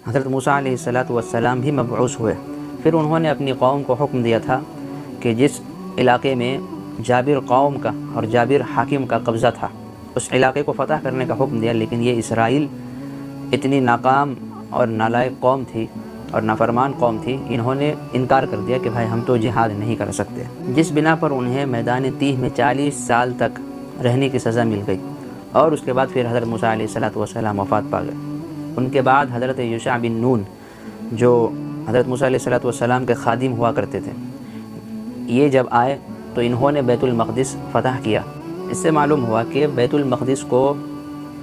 حضرت موسیٰ علیہ الصلوۃ والسلام بھی مبعوث ہوئے۔ پھر انہوں نے اپنی قوم کو حکم دیا تھا کہ جس علاقے میں جابر قوم کا اور جابر حاکم کا قبضہ تھا اس علاقے کو فتح کرنے کا حکم دیا، لیکن یہ اسرائیل اتنی ناکام اور نالائق قوم تھی اور نافرمان قوم تھی، انہوں نے انکار کر دیا کہ بھائی ہم تو جہاد نہیں کر سکتے، جس بنا پر انہیں میدان تیہ میں 40 سال تک رہنے کی سزا مل گئی، اور اس کے بعد پھر حضرت موسیٰ علیہ الصلوۃ والسلام وفات پا گئے۔ ان کے بعد حضرت یوشع بن نون جو حضرت موسیٰ علیہ الصلوۃ والسلام کے خادم ہوا کرتے تھے، یہ جب آئے تو انہوں نے بیت المقدس فتح کیا۔ اس سے معلوم ہوا کہ بیت المقدس کو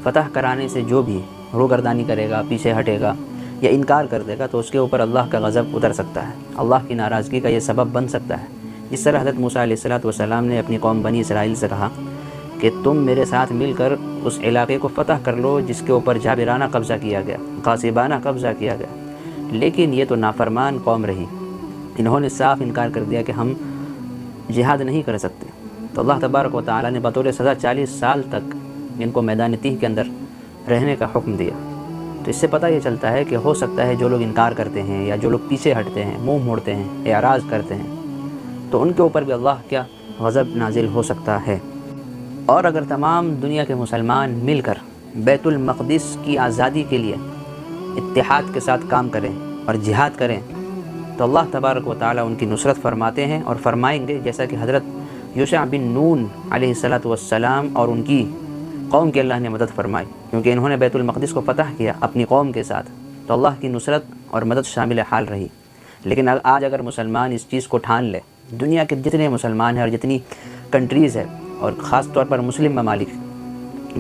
فتح کرانے سے جو بھی روگردانی کرے گا، پیچھے ہٹے گا یا انکار کر دے گا تو اس کے اوپر اللہ کا غضب اتر سکتا ہے، اللہ کی ناراضگی کا یہ سبب بن سکتا ہے۔ اس طرح حضرت موسیٰ علیہ الصلوۃ والسلام نے اپنی قوم بنی اسرائیل سے کہا کہ تم میرے ساتھ مل کر اس علاقے کو فتح کر لو جس کے اوپر جابرانہ قبضہ کیا گیا، غاصبانہ قبضہ کیا گیا، لیکن یہ تو نافرمان قوم رہی، انہوں نے صاف انکار کر دیا کہ ہم جہاد نہیں کر سکتے، تو اللہ تبارک و تعالیٰ نے بطور سزا 40 سال تک ان کو میدان تیہ کے اندر رہنے کا حکم دیا۔ تو اس سے پتہ یہ چلتا ہے کہ ہو سکتا ہے جو لوگ انکار کرتے ہیں یا جو لوگ پیچھے ہٹتے ہیں، منہ موڑتے ہیں، اعراض کرتے ہیں، تو ان کے اوپر بھی اللہ کیا غضب نازل ہو سکتا ہے۔ اور اگر تمام دنیا کے مسلمان مل کر بیت المقدس کی آزادی کے لیے اتحاد کے ساتھ کام کریں اور جہاد کریں تو اللہ تبارک و تعالیٰ ان کی نصرت فرماتے ہیں اور فرمائیں گے، جیسا کہ حضرت یوشع بن نون علیہ الصلوۃ والسلام اور ان کی قوم کی اللہ نے مدد فرمائی، کیونکہ انہوں نے بیت المقدس کو فتح کیا اپنی قوم کے ساتھ، تو اللہ کی نصرت اور مدد شامل حال رہی۔ لیکن آج اگر مسلمان اس چیز کو ٹھان لے، دنیا کے جتنے مسلمان ہیں اور جتنی کنٹریز ہے اور خاص طور پر مسلم ممالک،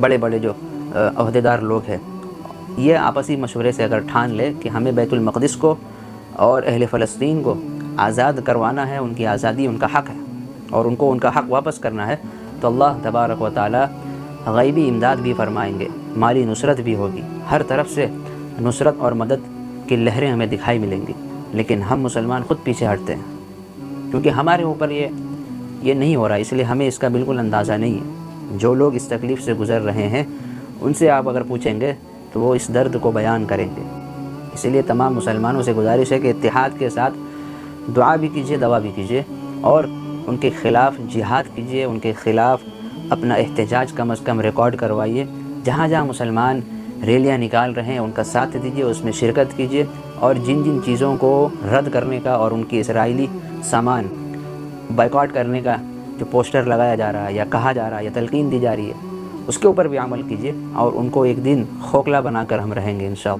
بڑے بڑے جو عہدیدار لوگ ہیں، یہ آپسی مشورے سے اگر ٹھان لے کہ ہمیں بیت المقدس کو اور اہل فلسطین کو آزاد کروانا ہے، ان کی آزادی ان کا حق ہے اور ان کو ان کا حق واپس کرنا ہے، تو اللہ تبارک و تعالیٰ غیبی امداد بھی فرمائیں گے، مالی نصرت بھی ہوگی، ہر طرف سے نصرت اور مدد کی لہریں ہمیں دکھائی ملیں گی۔ لیکن ہم مسلمان خود پیچھے ہٹتے ہیں کیونکہ ہمارے اوپر یہ نہیں ہو رہا، اس لیے ہمیں اس کا بالکل اندازہ نہیں ہے۔ جو لوگ اس تکلیف سے گزر رہے ہیں ان سے آپ اگر پوچھیں گے تو وہ اس درد کو بیان کریں گے۔ اسی لیے تمام مسلمانوں سے گزارش ہے کہ اتحاد کے ساتھ دعا بھی کیجیے، دوا بھی کیجیے، اور ان کے خلاف جہاد کیجیے، ان کے خلاف اپنا احتجاج کم از کم ریکارڈ کروائیے، جہاں جہاں مسلمان ریلیاں نکال رہے ہیں ان کا ساتھ دیجیے، اس میں شرکت کیجیے، اور جن جن چیزوں کو رد کرنے کا اور ان کی اسرائیلی سامان بائیکاٹ کرنے کا جو پوسٹر لگایا جا رہا ہے یا کہا جا رہا ہے یا تلقین دی جا رہی ہے، اس کے اوپر بھی عمل کیجیے، اور ان کو ایک دن کھوکھلا بنا کر ہم رہیں گے انشاءاللہ۔